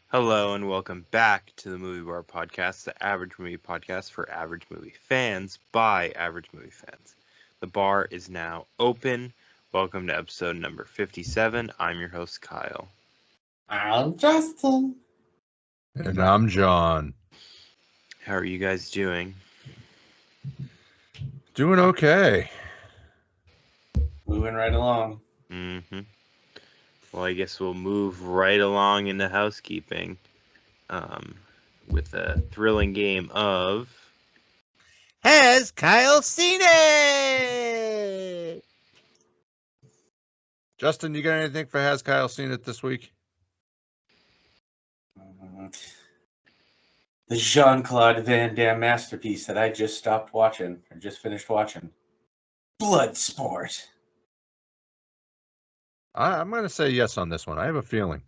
Hello and welcome back to the Movie Bar Podcast, the average movie podcast for average movie fans by average movie fans. The bar is now open. Welcome to episode number 57. I'm your host, Kyle. I'm Justin. And I'm John. How are you guys doing? Doing okay. Moving right along. Mm-hmm. Well, I guess we'll move right along into housekeeping with a thrilling game of... Has Kyle seen it? Justin, you got anything for Has Kyle seen it this week? The Jean-Claude Van Damme masterpiece that I just stopped watching, or just finished watching. Bloodsport. I'm going to say yes on this one. I have a feeling.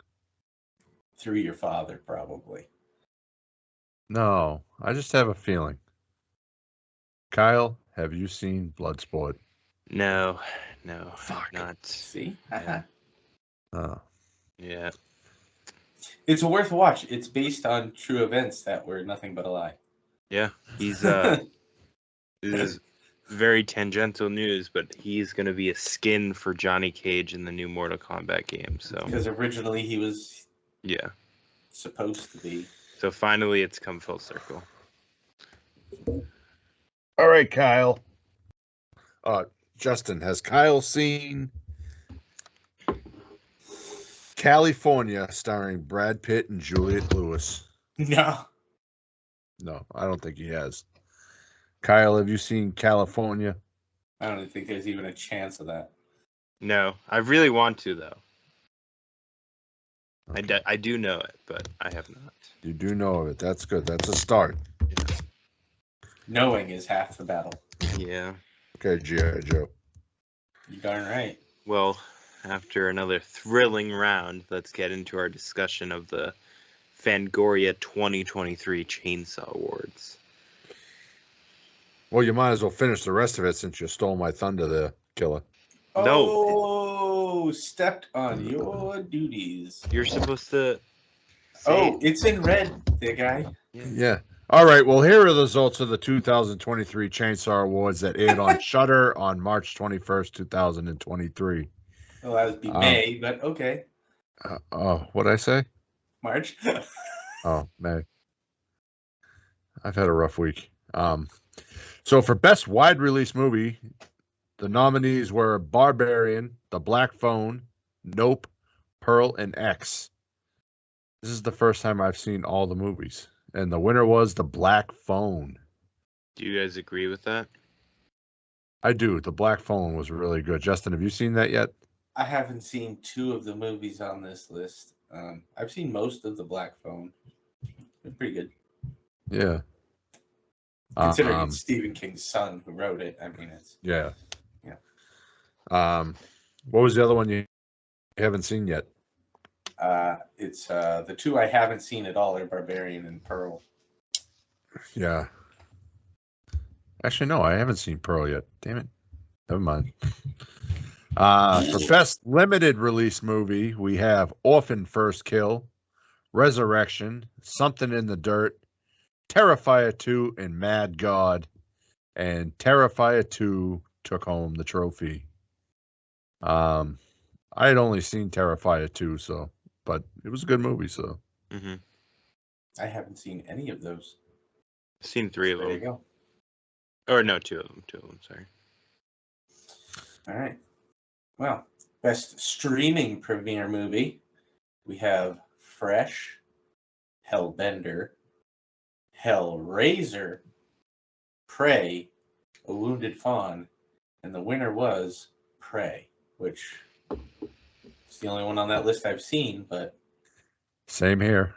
Through your father, probably. No, I just have a feeling. Kyle, have you seen Bloodsport? No, Fuck. not. See? Yeah. Oh. Yeah. It's worth a watch. It's based on true events that were nothing but a lie. Yeah, he's this is very tangential news, but he's going to be a skin for Johnny Cage in the new Mortal Kombat game. So Because originally he was yeah, supposed to be. so finally it's come full circle. All right, Kyle. Justin, has Kyle seen California starring Brad Pitt and Juliette Lewis? No. No, I don't think he has. Kyle, have you seen California? I don't think there's even a chance of that. No, I really want to though. Okay. I do know it, but I have not. You do know of it. That's good. That's a start. Knowing is half the battle. Yeah. Okay, G.I. Joe. You darn right. Well, after another thrilling round, let's get into our discussion of the Fangoria 2023 Chainsaw Awards. Well, you might as well finish the rest of it since you stole my thunder there, killer. No. Oh, stepped on your duties. You're supposed to say Oh, it's in red, the guy. Yeah. All right. Well, here are the results of the 2023 Chainsaw Awards that aired on Shudder on March 21st, 2023. Well, that would be May, but okay. What'd I say? March. Oh, May. I've had a rough week. So for Best Wide Release Movie, the nominees were Barbarian, The Black Phone, Nope, Pearl, and X. This is the first time I've seen all the movies. And the winner was The Black Phone. Do you guys agree with that? I do. The Black Phone was really good. Justin, have you seen that yet? I haven't seen two of the movies on this list. I've seen most of The Black Phone. They're pretty good. Yeah. Considering it's Stephen King's son who wrote it, I mean, it's... Yeah. Yeah. What was the other one you haven't seen yet? It's the two I haven't seen at all are Barbarian and Pearl. Yeah. Actually, no, I haven't seen Pearl yet. Damn it. Never mind. For Best Limited Release Movie, we have Orphan First Kill, Resurrection, Something in the Dirt, Terrifier 2, and Mad God. And Terrifier 2 took home the trophy. I had only seen Terrifier 2, but it was a good movie, so. Mm-hmm. I haven't seen any of those. I've seen three of There you them. go. Or no, two of them, sorry. All right. Well, best streaming premiere movie, we have Fresh, Hellbender, Hellraiser, Prey, A Wounded Fawn, and the winner was Prey, which is the only one on that list I've seen, but Same here.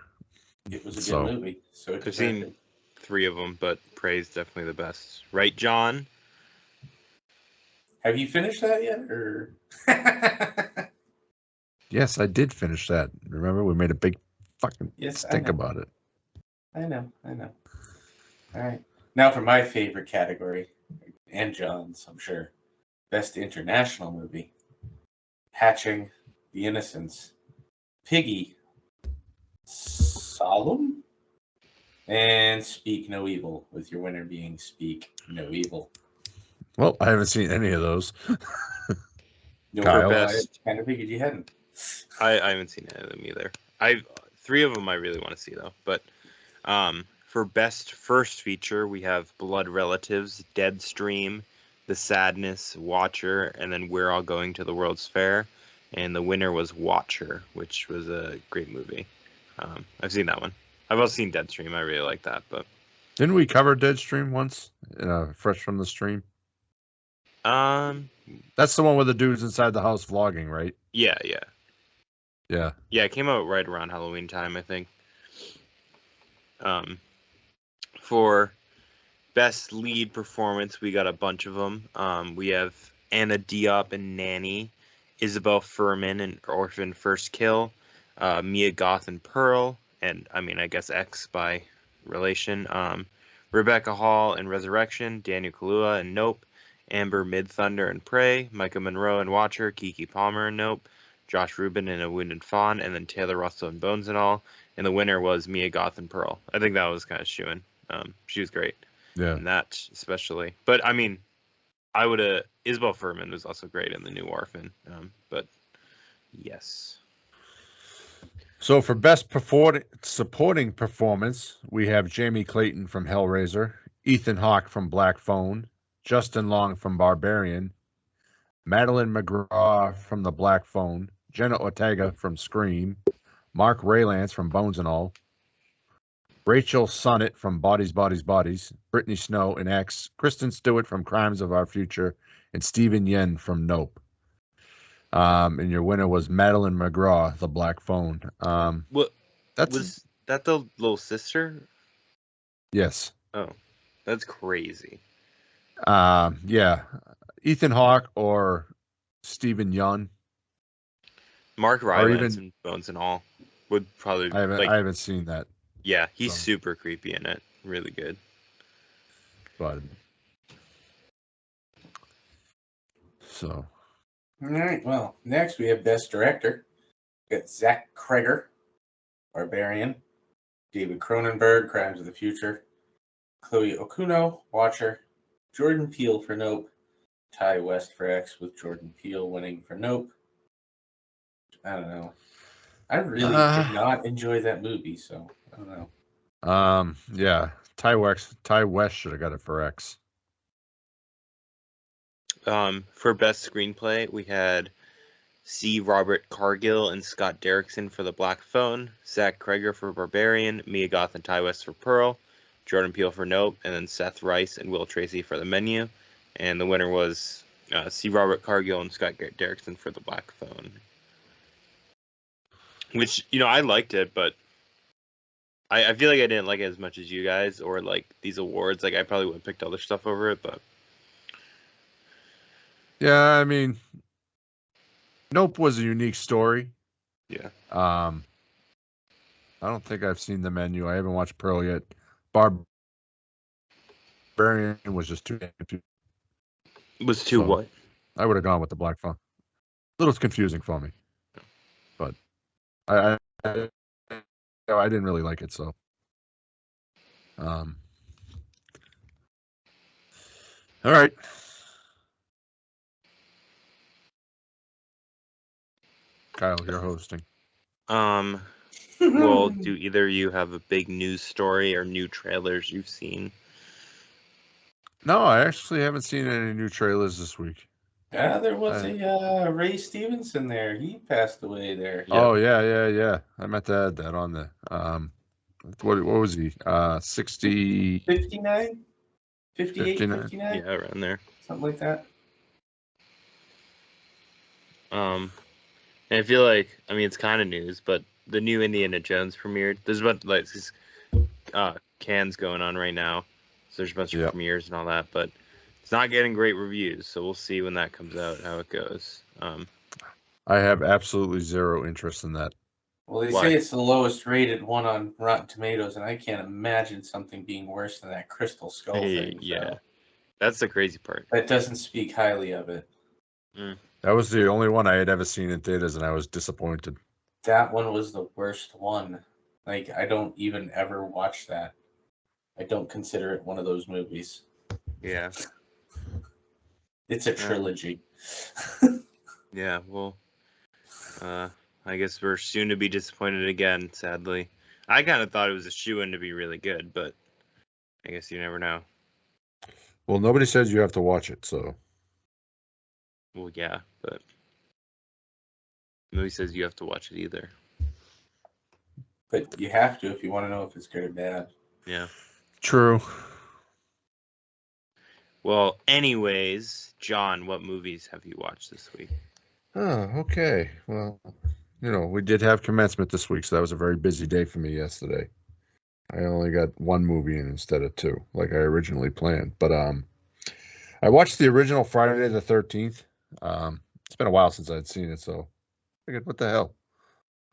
it was a good So- movie. So I've seen three of them, but Prey's definitely the best. Right, John? Have you finished that yet, or? Yes, I did finish that. Remember, we made a big fucking Yes, I stink know. about it. I know. All right. Now for my favorite category, and John's, I'm sure. Best international movie. Hatching, The Innocents, Piggy, Solemn. And Speak No Evil, with your winner being Speak No Evil. Well, I haven't seen any of those. No, Kyle? well, I Best. kind of figured you hadn't. I haven't seen any of them either. Three of them I really want to see though. But for best first feature, we have Blood Relatives, Deadstream, The Sadness, Watcher, and then We're All Going to the World's Fair. And the winner was Watcher, which was a great movie. I've seen that one. I've also seen Deadstream. I really like that. But Didn't we cover Deadstream once? Fresh from the Stream? That's the one with the dudes inside the house vlogging, right? yeah. Yeah. Yeah, it came out right around Halloween time, I think. For best lead performance, we got a bunch of them. We have Anna Diop in Nanny, Isabel Furman in Orphan First Kill, Mia Goth in Pearl, and I guess X by relation. Rebecca Hall in Resurrection, Daniel Kaluuya in Nope, Amber Midthunder in Prey, Micah Monroe in Watcher, Kiki Palmer in Nope, Josh Rubin in A Wounded Fawn, and then Taylor Russell in Bones and All. And the winner was Mia Goth in Pearl. I think that was kind of shooing. She was great. Yeah. In that especially. But I would have. Isabel Furman was also great in The New Orphan. But yes. So for best supporting performance, we have Jamie Clayton from Hellraiser, Ethan Hawke from Black Phone, Justin Long from Barbarian, Madeline McGraw from The Black Phone, Jenna Ortega from Scream, Mark Rylance from Bones and All, Rachel Sonnett from Bodies, Brittany Snow in X, Kristen Stewart from Crimes of Our Future, and Stephen Yen from Nope. And your winner was Madeline McGraw, The Black Phone. What That's was that? The little sister? yes. Oh, that's crazy. Yeah. Ethan Hawke or Stephen Yeun. Mark Or Rylance even in Bones and All would probably I haven't seen that, Yeah, he's so. super creepy in it. Really good. But so All right, well, next we have Best Director. We got Zach Kreger, Barbarian, David Cronenberg, Crimes of the Future, Chloe Okuno, Watcher, Jordan Peele for Nope, Ty West for X, with Jordan Peele winning for Nope. I don't know. I really did not enjoy that movie, so I don't know. yeah. Ty West should have got it for X. For best screenplay, we had C. Robert Cargill and Scott Derrickson for The Black Phone, Zach Kreger for Barbarian, Mia Goth and Ty West for Pearl, Jordan Peele for Nope, and then Seth Rice and Will Tracy for The Menu. And the winner was C. Robert Cargill and Scott Derrickson for The Black Phone. Which, I liked it, but I feel like I didn't like it as much as you guys or like these awards. Like I probably would have picked other stuff over it, but Yeah, Nope was a unique story. yeah. I don't think I've seen The Menu. I haven't watched Pearl yet. Barbarian was just too. Was too So, what? I would have gone with The Black Phone. A little confusing for me, but I didn't really like it. So, all right. Kyle, you're hosting. Well, do either of you have a big news story or new trailers you've seen? No, I actually haven't seen any new trailers this week. Yeah, there was a Ray Stevenson there. He passed away there. Yeah. Oh yeah. I meant to add that on there. What was he? 60, 59? 58, 59? 59? Yeah, around there. Something like that. And I feel like it's kind of news, but the new Indiana Jones premiered. There's a bunch like these cans going on right now, so there's a bunch of premieres and all that, but it's not getting great reviews. So we'll see when that comes out how it goes. I have absolutely zero interest in that. Well, they say it's the lowest rated one on Rotten Tomatoes, and I can't imagine something being worse than that Crystal Skull thing. Yeah, so that's the crazy part. that doesn't speak highly of it. That was the only one I had ever seen in theaters, and I was disappointed. That one was the worst one. Like, I don't even ever watch that. I don't consider it one of those movies. Yeah. It's a trilogy. Yeah. Well, I guess we're soon to be disappointed again. Sadly, I kind of thought it was a shoo-in to be really good, but I guess you never know. Well, nobody says you have to watch it, so. Well, yeah, but nobody says you have to watch it either. But you have to if you want to know if it's good or bad. Yeah. True. Well, anyways, John, what movies have you watched this week? Oh, okay. Well, we did have commencement this week, so that was a very busy day for me yesterday. I only got one movie in instead of two, like I originally planned. But I watched the original Friday the 13th. It's been a while since I'd seen it, so I figured, what the hell?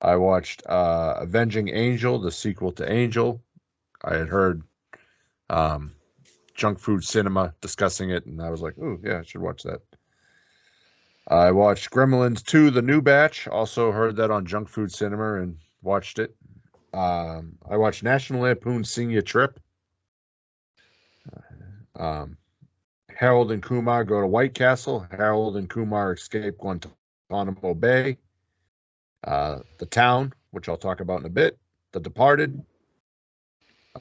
I watched Avenging Angel, the sequel to Angel. I had heard Junk Food Cinema discussing it, and I was like, ooh, yeah, I should watch that. I watched Gremlins 2, The New Batch. Also heard that on Junk Food Cinema and watched it. I watched National Lampoon Senior Trip. Harold and Kumar go to White Castle. Harold and Kumar escape Guantanamo Bay. The Town, which I'll talk about in a bit. The Departed.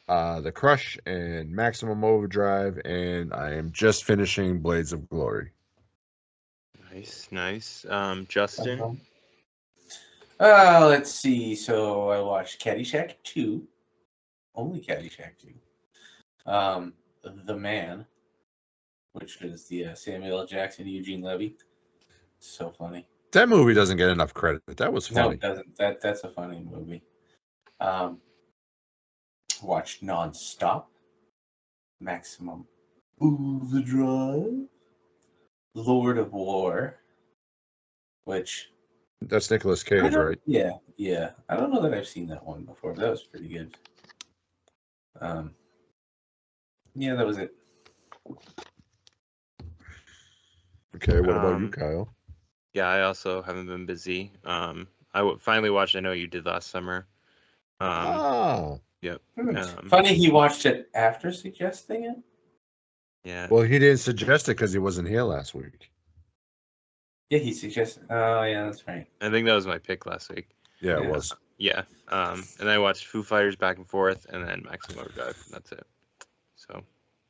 The Crush and Maximum Overdrive. And I am just finishing Blades of Glory. Nice. Justin? Let's see. So I watched Caddyshack 2. Only Caddyshack 2. The Man, which is the Samuel L. Jackson, Eugene Levy. So funny. That movie doesn't get enough credit. That was funny. No, it doesn't. That's a funny movie. Watched Nonstop. Maximum Overdrive. Lord of War. Which... That's Nicolas Cage, right? Yeah. I don't know that I've seen that one before, but that was pretty good. Yeah, that was it. Okay, what about you, Kyle? Yeah, I also haven't been busy. I finally watched I Know You Did Last Summer. Yep. Funny he watched it after suggesting it. Yeah. Well, he didn't suggest it because he wasn't here last week. Yeah, he suggested. Oh, yeah, that's right. I think that was my pick last week. Yeah, it was. Yeah. And I watched Foo Fighters Back and Forth, and then Maximum Overdrive. And that's it. So.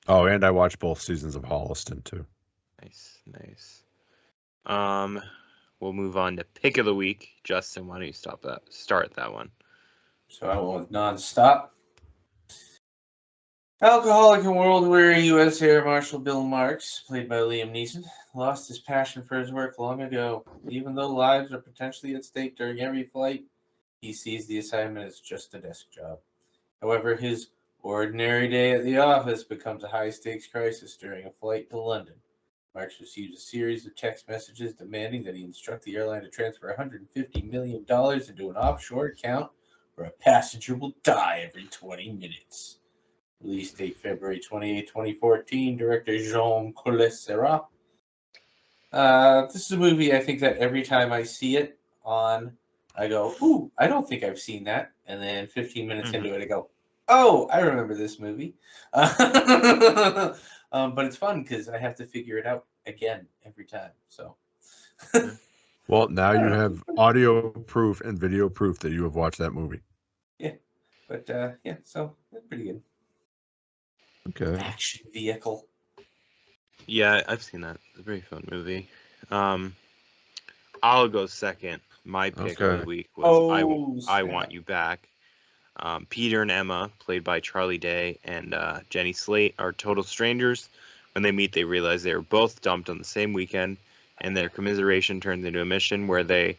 Oh, and I watched both seasons of Holliston too. Nice. We'll move on to pick of the week. Justin, why don't you start that one? So I went with Nonstop. Alcoholic and world-weary U.S. Air Marshal Bill Marks, played by Liam Neeson, lost his passion for his work long ago. Even though lives are potentially at stake during every flight, he sees the assignment as just a desk job. However, his ordinary day at the office becomes a high-stakes crisis during a flight to London. Marks receives a series of text messages demanding that he instruct the airline to transfer $150 million into an offshore account where a passenger will die every 20 minutes. Release date February 28, 2014. Director Jean Collet-Serra. This is a movie I think that every time I see it on, I go, ooh, I don't think I've seen that. And then 15 minutes into it, I go, oh, I remember this movie. But it's fun because I have to figure it out again every time. So. Well, now you have audio proof and video proof that you have watched that movie. Yeah. But, so that's pretty good. Okay. Action vehicle. Yeah, I've seen that. It's a very fun movie. I'll go second. My pick of the week was I Want You Back. Peter and Emma, played by Charlie Day and Jenny Slate, are total strangers. When they meet, they realize they were both dumped on the same weekend, and their commiseration turns into a mission where they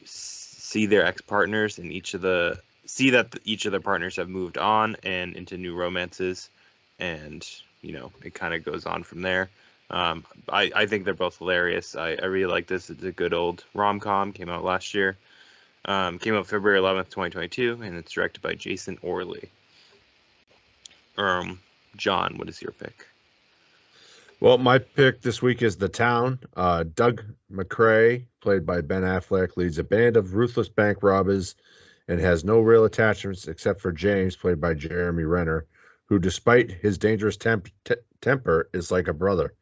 see their ex-partners and each of their partners have moved on and into new romances, and it kind of goes on from there. I think they're both hilarious. I really like this. It's a good old rom-com. Came out last year. Came out February 11th, 2022, and it's directed by Jason Orley. John, what is your pick? Well, my pick this week is The Town. Doug McCrae, played by Ben Affleck, leads a band of ruthless bank robbers and has no real attachments except for James, played by Jeremy Renner, who, despite his dangerous temper, is like a brother.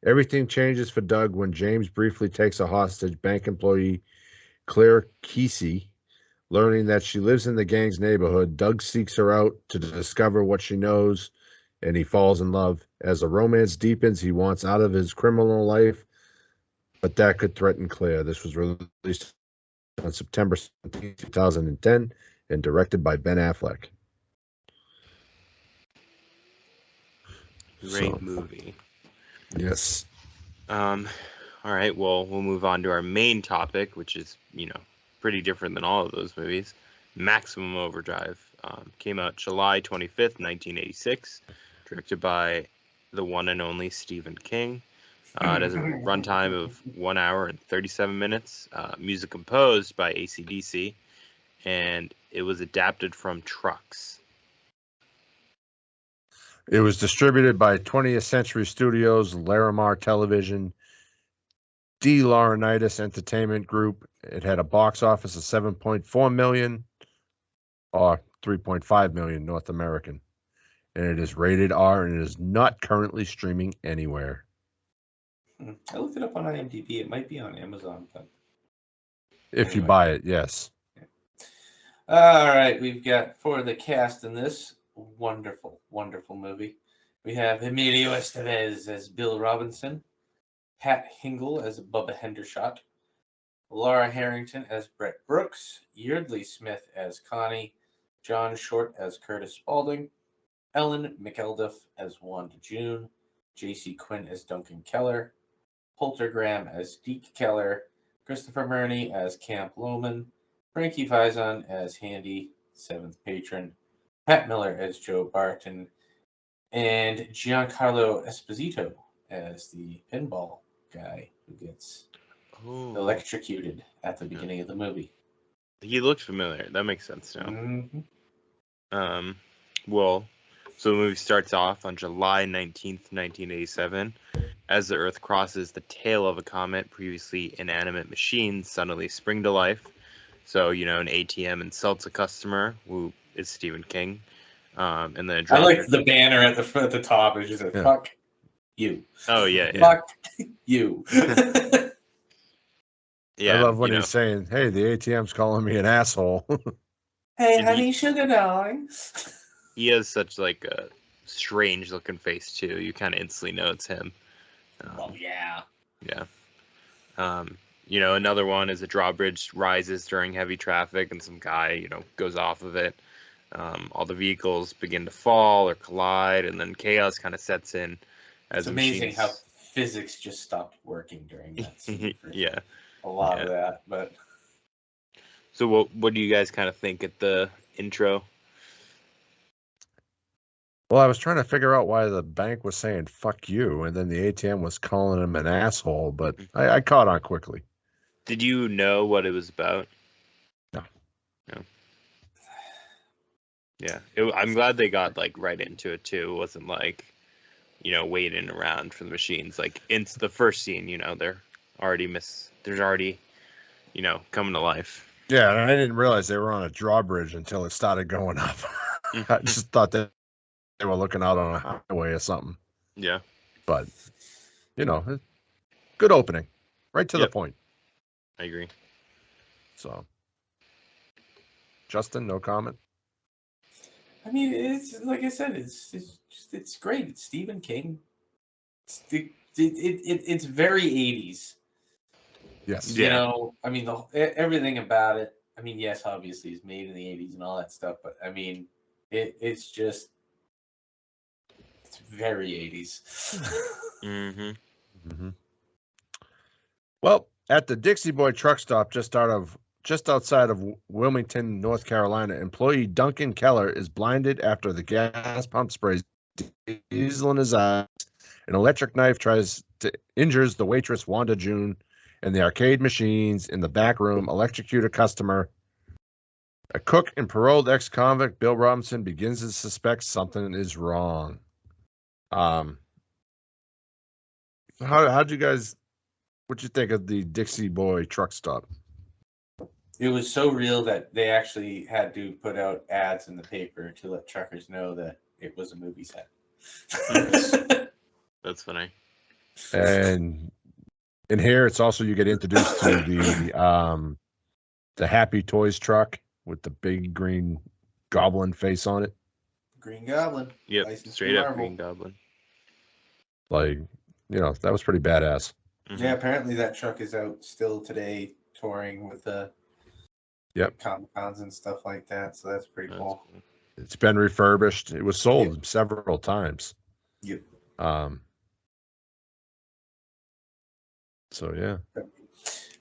Everything changes for Doug when James briefly takes a hostage bank employee, Claire Kesey. Learning that she lives in the gang's neighborhood, Doug seeks her out to discover what she knows, and he falls in love. As the romance deepens, he wants out of his criminal life, but that could threaten Claire. This was released on September 17, 2010, and directed by Ben Affleck. Great movie. Yes. All right, well, we'll move on to our main topic, which is, pretty different than all of those movies. Maximum Overdrive came out July 25th, 1986, directed by the one and only Stephen King. It has a runtime of 1 hour and 37 minutes, music composed by AC/DC, and it was adapted from Trucks. It was distributed by 20th Century Studios, Larimar Television, D. Laurinaitis Entertainment Group. It had a box office of $7.4 million, or $3.5 million North American, and it is rated R, and it is not currently streaming anywhere. I looked it up on IMDb. It might be on Amazon, but If you anyway. buy it, yes. All right, we've got for the cast in this wonderful, wonderful movie. We have Emilio Estevez as Bill Robinson, Pat Hingle as Bubba Hendershot, Laura Harrington as Brett Brooks, Yeardley Smith as Connie, John Short as Curtis Spaulding, Ellen McElduff as Wanda June, J.C. Quinn as Duncan Keller, Poulter Graham as Deke Keller, Christopher Murney as Camp Lohman, Frankie Faison as Handy, seventh patron, Pat Miller as Joe Barton, and Giancarlo Esposito as the pinball guy who gets electrocuted at the beginning of the movie. He looked familiar. That makes sense now. Mm-hmm. So the movie starts off on July 19th, 1987. As the Earth crosses the tail of a comet, previously inanimate machines suddenly spring to life. So, an ATM insults a customer, who is Stephen King. And then I like the banner at the top. It's just a fuck you. Oh, yeah. Fuck you. Yeah, I love when he's saying, hey, the ATM's calling me an asshole. Hey, honey, sugar darlings. He has such like a strange looking face too. You kind of instantly know it's him. Yeah. Yeah. Another one is a drawbridge rises during heavy traffic and some guy, goes off of it. All the vehicles begin to fall or collide, and then chaos kind of sets in. It's amazing how physics just stopped working during that scene. Yeah. A lot of that, but. So what do you guys kind of think at the intro? Well, I was trying to figure out why the bank was saying fuck you, and then the ATM was calling him an asshole, but I caught on quickly. Did you know what it was about? No. Yeah. I'm glad they got like right into it too. It wasn't like, waiting around for the machines. Like in the first scene, they're already there's already, coming to life. Yeah, and I didn't realize they were on a drawbridge until it started going up. I just thought that they were looking out on a highway or something. Yeah. But, good opening. Right to the point. I agree. So, Justin, no comment? I mean, it's like I said, it's great. It's Stephen King. It's very 80s. Yes. I mean, everything about it. I mean, yes, obviously, it's made in the 80s and all that stuff, but I mean, it's very 80s. Mm-hmm. Mm-hmm. Well, at the Dixie Boy truck stop just outside of Wilmington, North Carolina, employee Duncan Keller is blinded after the gas pump sprays diesel in his eyes. An electric knife injures the waitress Wanda June, and the arcade machines in the back room electrocute a customer. A cook and paroled ex-convict Bill Robinson begins to suspect something is wrong. How'd you guys? What'd you think of the Dixie Boy truck stop? It was so real that they actually had to put out ads in the paper to let truckers know that it was a movie set. That's funny. And in here, it's also you get introduced to the Happy Toys truck with the big green goblin face on it. Green Goblin. Yep, licensed to straight up Marvel. Green Goblin. Like, that was pretty badass. Mhm. Yeah, apparently that truck is out still today, touring with the Comic Cons and stuff like that. So that's pretty That's cool. cool. It's been refurbished. It was sold several times. Yep. So yeah.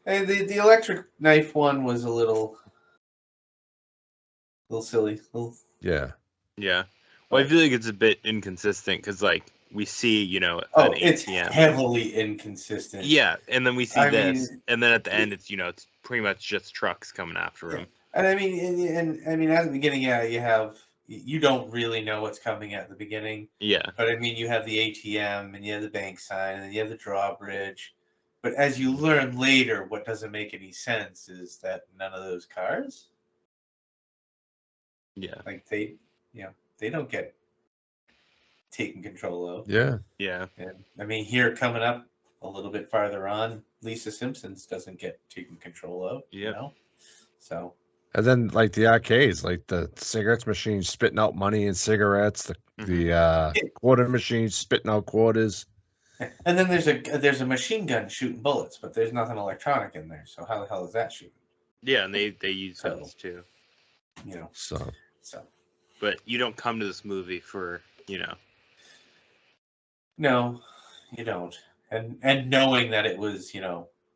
And the electric knife one was a little silly. Yeah. Yeah. Well, I feel like it's a bit inconsistent because, like, we see, Oh, an it's ATM. heavily inconsistent. Yeah, and then we see I this, mean, and then at the end, it's it's pretty much just trucks coming after him. And I mean, and I mean, at the beginning, you don't really know what's coming at the beginning. Yeah. But I mean, you have the ATM, and you have the bank sign, and you have the drawbridge. But as you learn later, what doesn't make any sense is that none of those cars, Yeah. like they don't get taken control of. Yeah. Yeah. And I mean, here coming up a little bit farther on, Lisa Simpson's doesn't get taken control of. Yep. So. And then like the arcades, like the cigarettes machine spitting out money and cigarettes, the quarter machine spitting out quarters. And then there's a machine gun shooting bullets, but there's nothing electronic in there. So how the hell is that shooting? Yeah, and they use guns too. So. But you don't come to this movie for No, you don't. And knowing that it was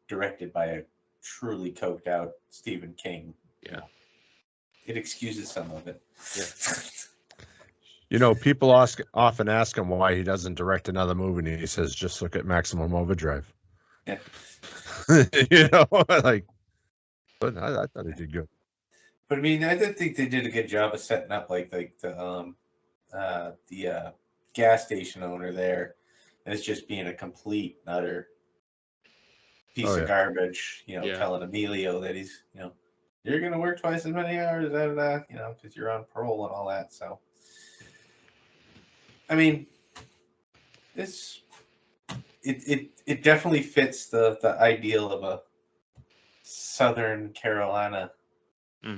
directed by a truly coked out Stephen King. Yeah. It excuses some of it. Yeah. People often ask him why he doesn't direct another movie, and he says, "Just look at Maximum Overdrive." Yeah. Like, but I thought he did good. But I mean, I did think they did a good job of setting up like the gas station owner there as just being a complete and utter piece of garbage. Telling Emilio that he's you're gonna work twice as many hours, because you're on parole and all that. So, I mean, it definitely fits the ideal of a Southern Carolina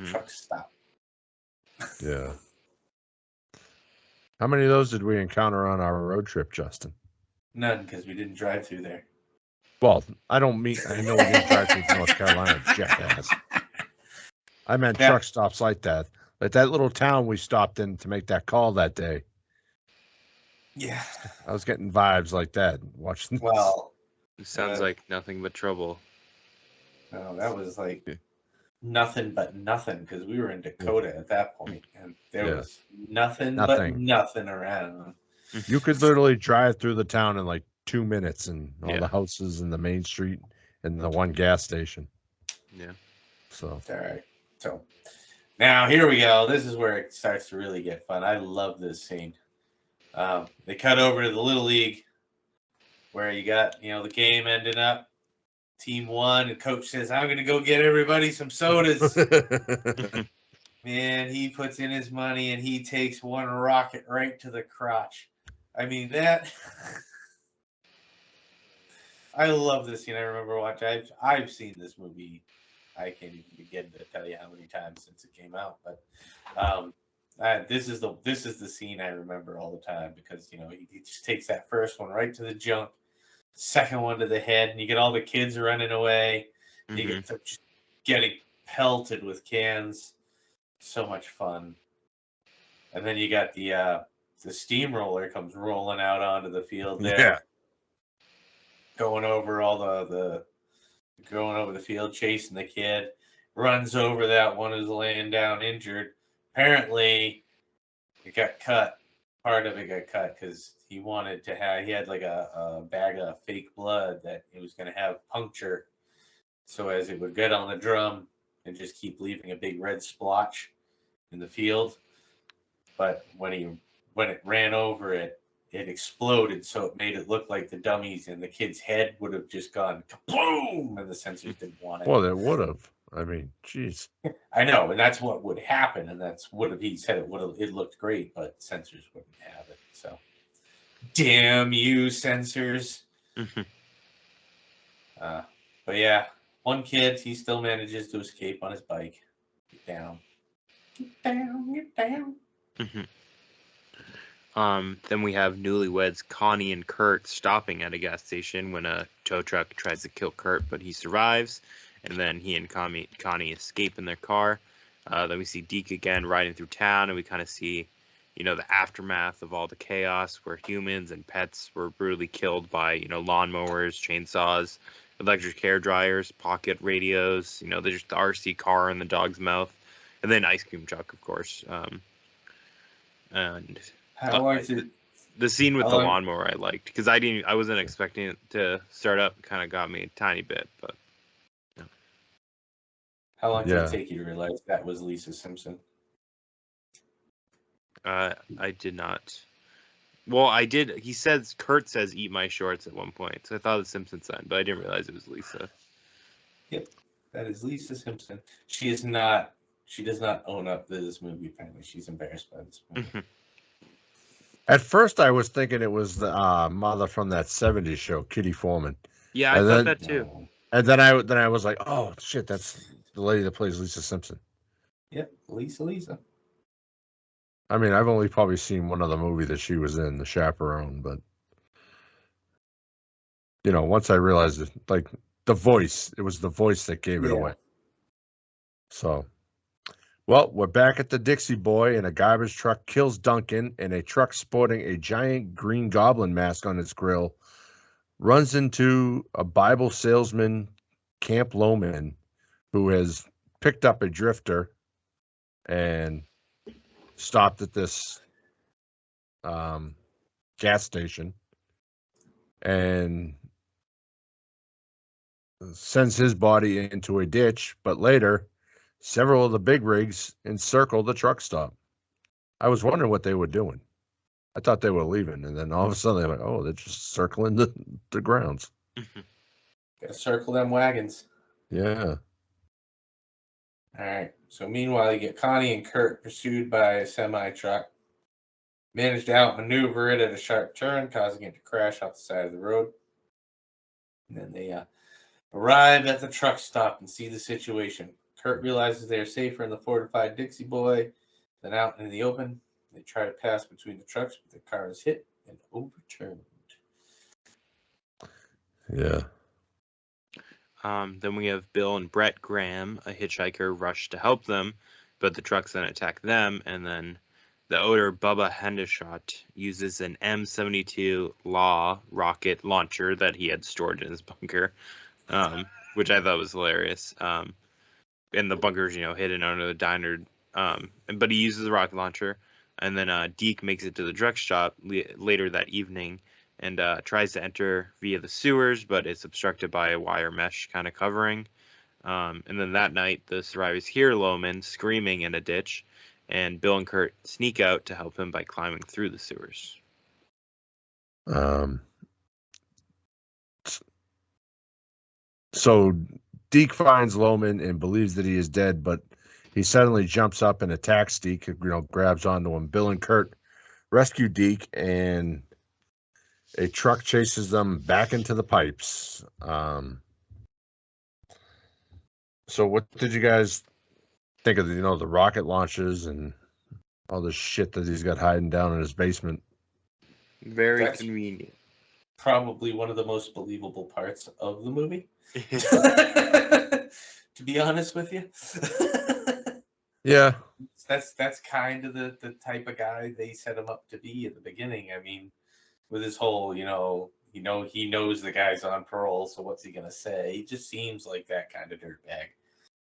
truck stop. Yeah. How many of those did we encounter on our road trip, Justin? None, because we didn't drive through there. Well, I know we didn't drive through North Carolina, jackass. I meant truck stops like that. Like that little town we stopped in to make that call that day. Yeah. I was getting vibes like that watching this. Well, it sounds like nothing but trouble. No, that was like nothing but nothing, because we were in Dakota at that point, and there was nothing but nothing around. You could literally drive through the town in like 2 minutes, and all the houses and the main street and the one gas station. Yeah. So. All right. So now here we go. This is where it starts to really get fun. I love this scene. They cut over to the Little League where you got, the game ended up. Team won, and coach says, "I'm going to go get everybody some sodas." Man, he puts in his money, and he takes one rocket right to the crotch. I mean, that... I love this scene. I remember watching. I've seen this movie. I can't even begin to tell you how many times since it came out. But this is the scene I remember all the time, because he just takes that first one right to the junk, second one to the head, and you get all the kids running away. You get just getting pelted with cans. So much fun. And then you got the steamroller comes rolling out onto the field there. Yeah. Going over going over the field, chasing the kid, runs over that one who's laying down injured. Apparently, it got cut. Part of it got cut because he had like a bag of fake blood that he was going to have puncture. So as it would get on the drum and just keep leaving a big red splotch in the field. But when it ran over it, it exploded, so it made it look like the dummies and the kid's head would have just gone kaboom, and the sensors didn't want it. Well, they would have. I mean, jeez. I know, and that's what would happen, and that's what he said. It looked great, but censors wouldn't have it. So, damn you, censors. But yeah, one kid, he still manages to escape on his bike. Get down, get down, get down. Then we have newlyweds Connie and Kurt stopping at a gas station when a tow truck tries to kill Kurt, but he survives. And then he and Connie escape in their car. Then we see Deke again riding through town, and we kind of see, the aftermath of all the chaos where humans and pets were brutally killed by, lawnmowers, chainsaws, electric hair dryers, pocket radios, there's the RC car in the dog's mouth, and then ice cream truck, of course. And How long did the scene with how the long- lawnmower I liked because I wasn't expecting it to start up. Kind of got me a tiny bit, but How long did Yeah. it take you to realize that was Lisa Simpson? I did not. Well, I did. Kurt says "eat my shorts" at one point, so I thought it was Simpson sign, but I didn't realize it was Lisa. Yep, that is Lisa Simpson. She is not. She does not own up to this movie. Apparently, she's embarrassed by this movie. At first, I was thinking it was the mother from that '70s show, Kitty Foreman. Yeah, I And thought then- that too. No. And then I was like, oh shit, that's the lady that plays Lisa Simpson. Yep, Lisa. I mean, I've only probably seen one other movie that she was in, The Chaperone, but once I realized it, like the voice, it was the voice that gave it Yeah. away. So, well, we're back at the Dixie Boy, and a garbage truck kills Duncan, and a truck sporting a giant green goblin mask on its grill runs into a Bible salesman, Camp Loman, who has picked up a drifter and stopped at this gas station and sends his body into a ditch. But later, several of the big rigs encircle the truck stop. I was wondering what they were doing. I thought they were leaving, and then all of a sudden they're like, "Oh, they're just circling the grounds." Gotta circle them wagons. Yeah. All right. So meanwhile, you get Connie and Kurt pursued by a semi truck. Managed to outmaneuver it at a sharp turn, causing it to crash off the side of the road. And then they arrive at the truck stop and see the situation. Kurt realizes they are safer in the fortified Dixie Boy than out in the open. They try to pass between the trucks, but their car is hit and overturned. Yeah. Then we have Bill and Brett Graham, a hitchhiker, rush to help them, but the trucks then attack them, and then the owner Bubba Hendershot uses an M72 Law rocket launcher that he had stored in his bunker, which I thought was hilarious. And the bunker's, hidden under the diner, but he uses the rocket launcher, and then Deke makes it to the drug shop later that evening and tries to enter via the sewers, but it's obstructed by a wire mesh kind of covering. And then that night, the survivors hear Loman screaming in a ditch, and Bill and Kurt sneak out to help him by climbing through the sewers. So Deke finds Loman and believes that he is dead, but he suddenly jumps up and attacks Deke, grabs onto him. Bill and Kurt rescue Deke, and a truck chases them back into the pipes. So what did you guys think of the rocket launches and all the shit that he's got hiding down in his basement? Very That's- convenient. Probably one of the most believable parts of the movie. To be honest with you. Yeah. That's kind of the type of guy they set him up to be at the beginning. I mean, with his whole, he knows the guy's on parole, so what's he gonna say? He just seems like that kind of dirtbag.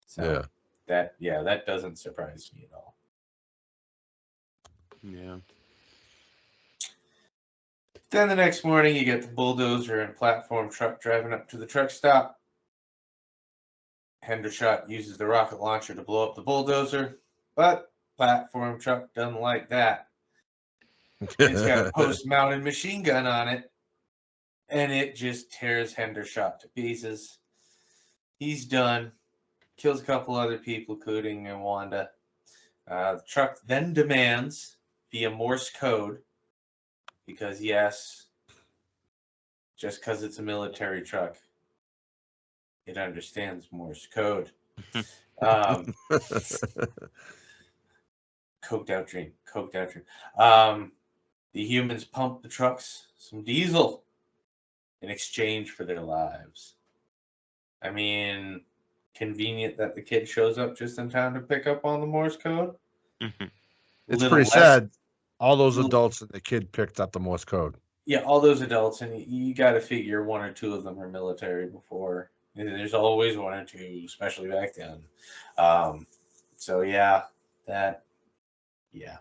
So that doesn't surprise me at all. Yeah. Then the next morning, you get the bulldozer and platform truck driving up to the truck stop. Hendershot uses the rocket launcher to blow up the bulldozer, but platform truck doesn't like that. It's got a post-mounted machine gun on it, and it just tears Hendershot to pieces. He's done. kills a couple other people, including Wanda. The truck then demands via Morse code, because yes, just because it's a military truck, it understands Morse code. Um, coked out dream. The humans pump the trucks some diesel in exchange for their lives. I mean, convenient that the kid shows up just in time to pick up on the Morse code. It's Little pretty less, sad. All those little- adults and the kid picked up the Morse code. Yeah, all those adults, and you got to figure one or two of them are military before. There's always one or two, especially back then. So yeah, yeah.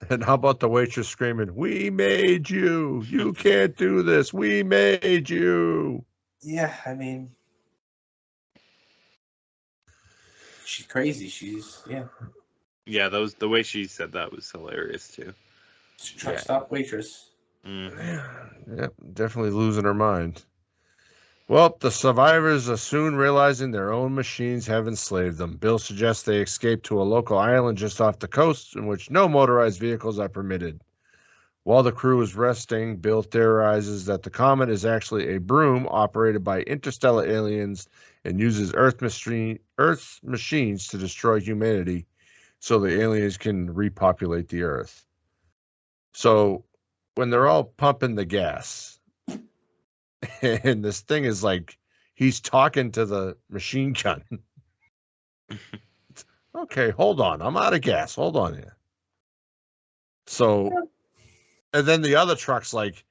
And how about the waitress screaming, "We made you! You can't do this! We made you!" Yeah, I mean, she's crazy. Yeah, the way she said that was hilarious too. She's a truck Yeah. stop waitress. Yep, definitely losing her mind. Well, the survivors are soon realizing their own machines have enslaved them. Bill suggests they escape to a local island just off the coast in which no motorized vehicles are permitted. While the crew is resting, Bill theorizes that the comet is actually a broom operated by interstellar aliens and uses Earth's machines to destroy humanity so the aliens can repopulate the Earth. So when they're all pumping the gas, and this thing is like, he's talking to the machine gun. Okay, hold on. I'm out of gas. Hold on here. So, and then the other truck's like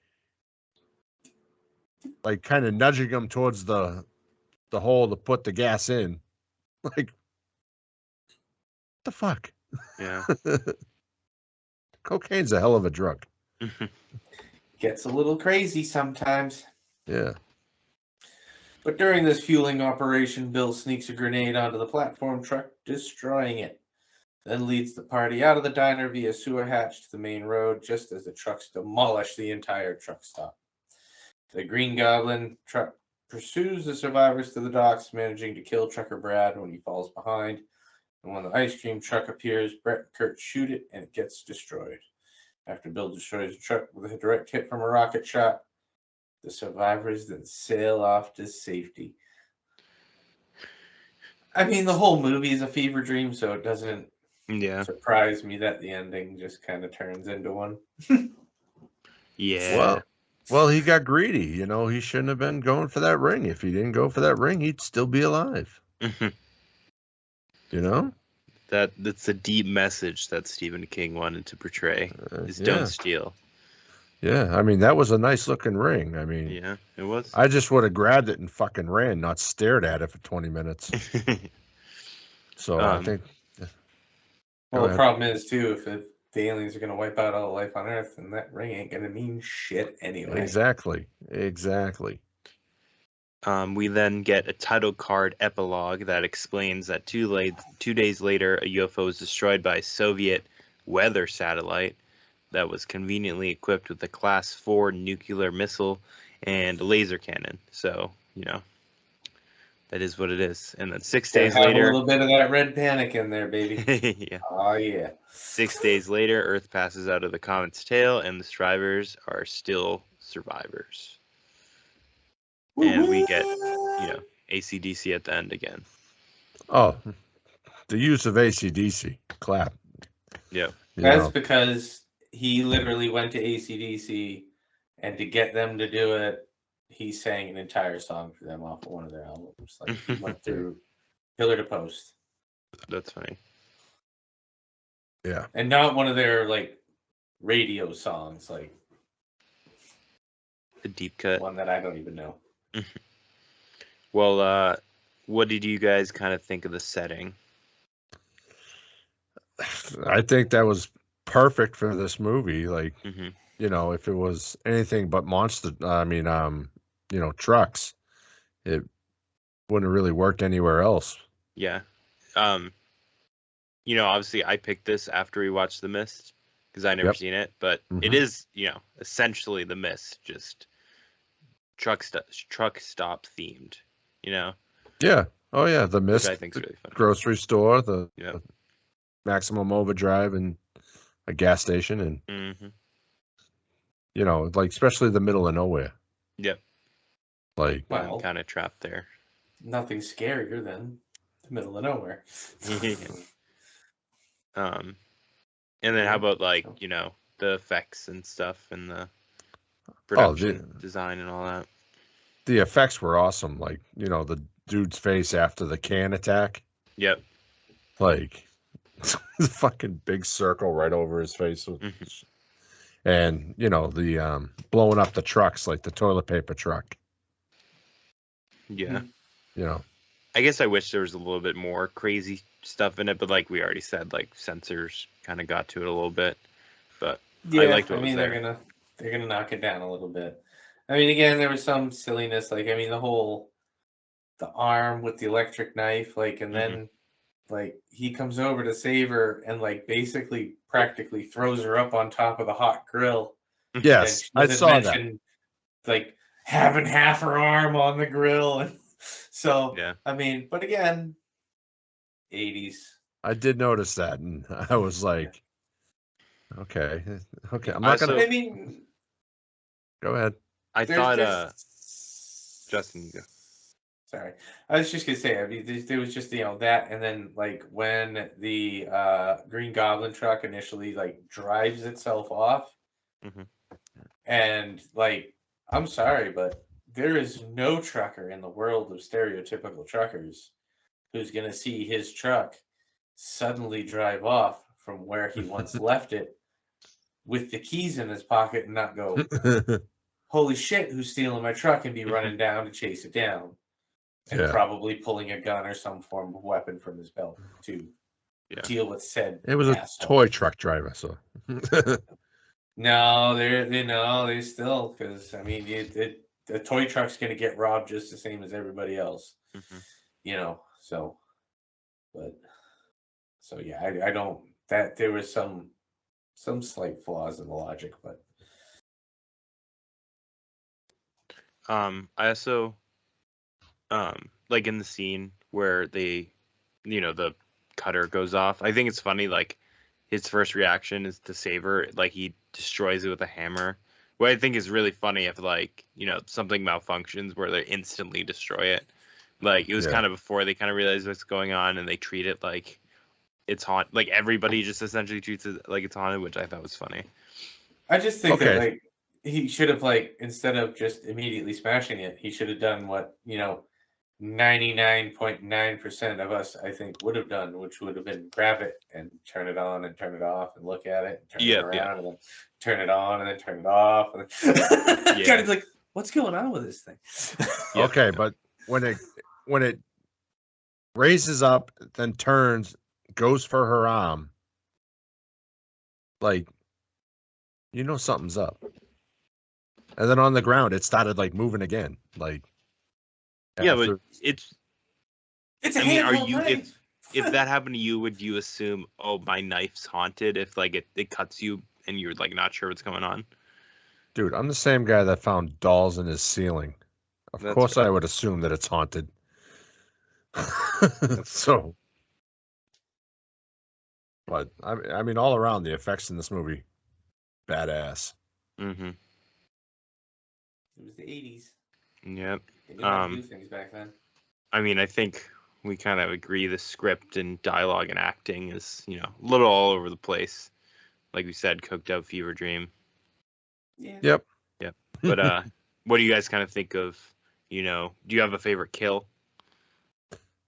kind of nudging him towards the hole to put the gas in. Like, what the fuck? Yeah. Cocaine's a hell of a drug. Gets a little crazy sometimes. Yeah. But during this fueling operation, Bill sneaks a grenade onto the platform truck, destroying it. Then leads the party out of the diner via sewer hatch to the main road, just as the trucks demolish the entire truck stop. The Green Goblin truck pursues the survivors to the docks, managing to kill Trucker Brad when he falls behind. And when the ice cream truck appears, Brett and Kurt shoot it, and it gets destroyed. After Bill destroys the truck with a direct hit from a rocket shot, the survivors then sail off to safety. I mean, the whole movie is a fever dream, so it doesn't Yeah. surprise me that the ending just kind of turns into one. Yeah. Well, he got greedy. You know, he shouldn't have been going for that ring. If he didn't go for that ring, he'd still be alive. You know? That's a deep message that Stephen King wanted to portray. Is Yeah. don't steal. Yeah. I mean, that was a nice looking ring. I mean, Yeah, it was. I just would have grabbed it and fucking ran, not stared at it for 20 minutes. So I think. Well, Go the ahead. problem is, too, if the aliens are going to wipe out all life on Earth, then that ring ain't going to mean shit anyway. Exactly. We then get a title card epilogue that explains that 2 days later, a UFO was destroyed by a Soviet weather satellite that was conveniently equipped with a Class 4 nuclear missile and a laser cannon. So, you know, that is what it is. And then 6 days Have later... a little bit of that red panic in there, baby. Yeah. Oh, yeah. 6 days later, Earth passes out of the comet's tail, and the survivors are still survivors. And we get, AC/DC at the end again. Oh, the use of AC/DC. Clap. Yeah. That's because he literally went to AC/DC, and to get them to do it, he sang an entire song for them off of one of their albums. Like, he went through pillar to post. That's funny. Yeah. And not one of their, like, radio songs, like A deep cut. one that I don't even know. Well, what did you guys kind of think of the setting? I think that was perfect for this movie. Like, Mm-hmm. if it was anything but trucks, it wouldn't have really worked anywhere else. Yeah. Obviously I picked this after we watched The Mist because I never seen it, but it is, essentially The Mist, just truck stop themed, Yeah. Oh yeah, the which Mist, I think is really funny. grocery store, the Yep. Maximum Overdrive, and a gas station, and Mm-hmm. like especially the middle of nowhere. Yep. Like, Well, kind of trapped there. nothing scarier than the middle of nowhere. And then how Yeah, about like so- the effects and stuff and the oh, production design and all that. the effects were awesome. Like, the dude's face after the can attack. Yep. Like, the fucking big circle right over his face. Mhm. And, the blowing up the trucks, like the toilet paper truck. Yeah. I guess I wish there was a little bit more crazy stuff in it, but like we already said, like sensors kind of got to it a little bit. But I liked what was there. they're gonna knock it down a little bit. I mean, again, there was some silliness. Like, I mean, the arm with the electric knife, like, and then like he comes over to save her and like basically practically throws her up on top of the hot grill. And Yes, she I doesn't saw that. mention like having half her arm on the grill. And so, Yeah. I mean, but again, 80s. I did notice that, and I was like, okay. I'm I not gonna I mean, go ahead. I there's thought Justin, you go. Sorry, I was just gonna say. I mean, there was just that, and then like when the Green Goblin truck initially like drives itself off, Mhm. and like I'm sorry, but there is no trucker in the world of stereotypical truckers who's gonna see his truck suddenly drive off from where he once left it with the keys in his pocket and not go, "Holy shit, who's stealing my truck?" and be running down to chase it down. And Yeah. probably pulling a gun or some form of weapon from his belt to deal with said It was a asshole. toy truck driver, so. No, they still, because I mean, the toy truck's gonna get robbed just the same as everybody else, So, but yeah, I don't that there was some slight flaws in the logic, but I also like in the scene where they the cutter goes off. I think it's funny, like his first reaction is to save her, like he destroys it with a hammer. What I think is really funny if like, something malfunctions where they instantly destroy it. Like it was kind of before they kind of realize what's going on and they treat it like it's haunted. Like everybody just essentially treats it like it's haunted, which I thought was funny. I just think that like he should have like instead of just immediately smashing it, he should have done what 99.9% of us, I think, would have done, which would have been grab it and turn it on and turn it off and look at it and turn it around and then turn it on and then turn it off. And then kind of like, what's going on with this thing? Okay, but when it raises up, then turns, goes for her arm, like, something's up. And then on the ground, it started like moving again, like. Yeah, but it's a handheld knife. If that happened to you, would you assume, oh, my knife's haunted if like it cuts you and you're like not sure what's going on? Dude, I'm the same guy that found dolls in his ceiling. Of course, I would assume that it's haunted. So, but I mean, all around the effects in this movie, badass. Mm-hmm. It was the 80s. Yep. They knew how to do things back then. I mean, I think we kind of agree the script and dialogue and acting is, a little all over the place. Like we said, cooked out fever dream. Yeah. Yep. Yep. But what do you guys kind of think of, do you have a favorite kill?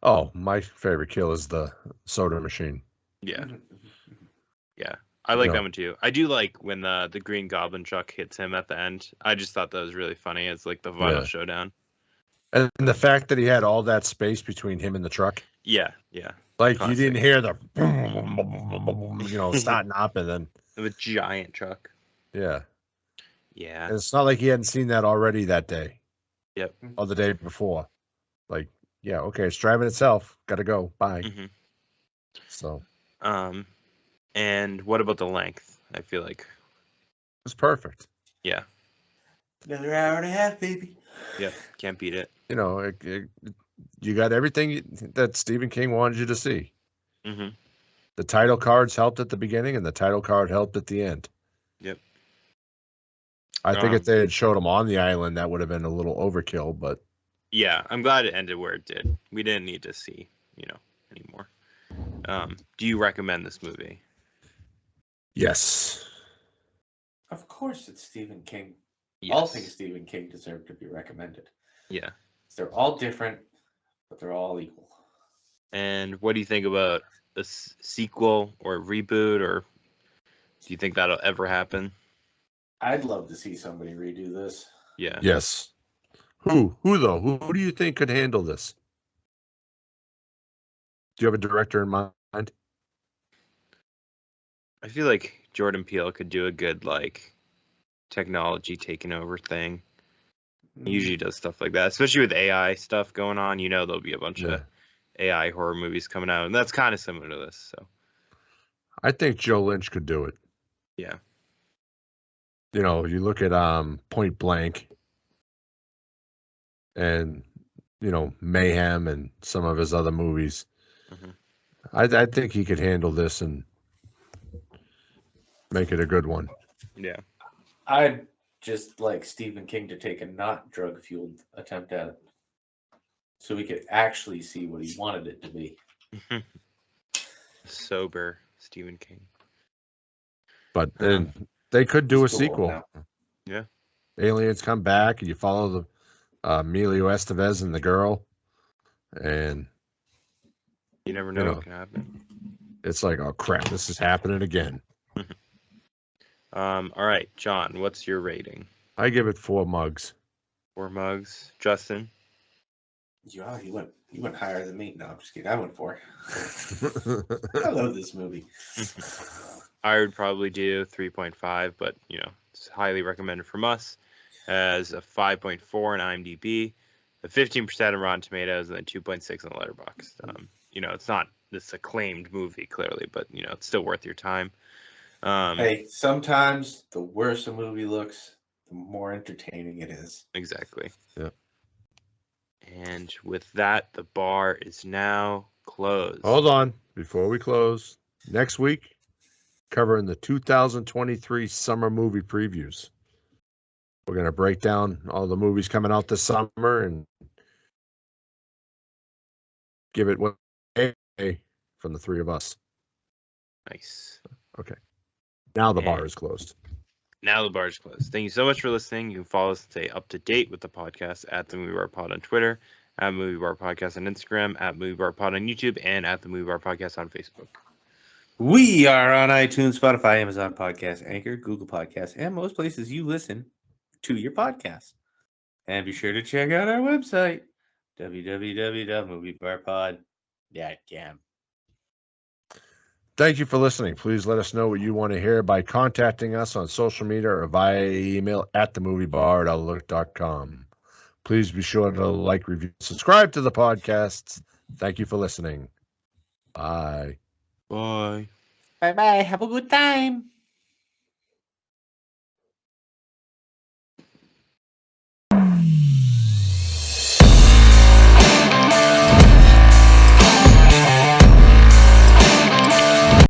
Oh, my favorite kill is the soda machine. Yeah. Yeah. I like that one too. I do like when the Green Goblin truck hits him at the end. I just thought that was really funny. It's like the final showdown. And the fact that he had all that space between him and the truck. Yeah, yeah. Like Classic. you didn't hear the starting up and then the giant truck. Yeah. Yeah. And it's not like he hadn't seen that already that day. Yep. Or the day before. Like, yeah, okay, it's driving itself. Gotta go. Bye. Mm-hmm. So. And what about the length? I feel like it was perfect. Yeah. Another hour and a half, baby. Yep. Can't beat it. It you got everything that Stephen King wanted you to see. Mm-hmm. The title cards helped at the beginning, and the title card helped at the end. Yep. I think if they had showed him on the island, that would have been a little overkill. But yeah, I'm glad it ended where it did. We didn't need to see, anymore. Do you recommend this movie? yes, Of course, it's Stephen King. Yes. All things Stephen King deserve to be recommended. Yeah. They're all different, but they're all equal. And what do you think about a sequel or a reboot, or do you think that'll ever happen? I'd love to see somebody redo this. Yeah. yes. Who though? Who do you think could handle this? Do you have a director in mind? I feel like Jordan Peele could do a good technology taking over thing. He usually does stuff like that, especially with AI stuff going on. There'll be a bunch of AI horror movies coming out, and that's kind of similar to this. So I think Joe Lynch could do it. yeah. You look at Point Blank and Mayhem and some of his other movies. Mhm. I think he could handle this and make it a good one. Yeah. I'd just like Stephen King to take a not drug-fueled attempt at it, so we could actually see what he wanted it to be. Sober Stephen King. But then they could do a He's cool sequel. now. Yeah. Aliens come back, and you follow the Emilio Estevez and the girl, and You never know what can happen. it's like, oh crap, this is happening again. All right, John, what's your rating? I give it 4 mugs. 4 mugs. Justin? Yeah, he went higher than me. No, I'm just kidding. I went 4. I love this movie. I would probably do 3.5, but it's highly recommended from us. As a 5.4 on IMDb, a 15% on Rotten Tomatoes, and then 2.6 on Letterboxd. It's not this acclaimed movie clearly, but it's still worth your time. Hey, sometimes the worse a movie looks, the more entertaining it is. Exactly. Yeah. And with that, the bar is now closed. Hold on, before we close. Next week, covering the 2023 summer movie previews. We're going to break down all the movies coming out this summer and give it what from the 3 of us. Nice. Okay. Now the bar And is closed. now the bar is closed. Thank you so much for listening. You can follow us to stay up to date with the podcast at the Movie Bar Pod on Twitter, at Movie Bar Podcast on Instagram, at Movie Bar Pod on YouTube, and at the Movie Bar Podcast on Facebook. We are on iTunes, Spotify, Amazon Podcast, Anchor, Google Podcasts, and most places you listen to your podcast. And be sure to check out our website, www.moviebarpod.com. Thank you for listening. Please let us know what you want to hear by contacting us on social media or via email at themoviebar@outlook.com. Please be sure to like, review, subscribe to the podcasts. Thank you for listening. Bye. Bye. Bye-bye. Have a good time.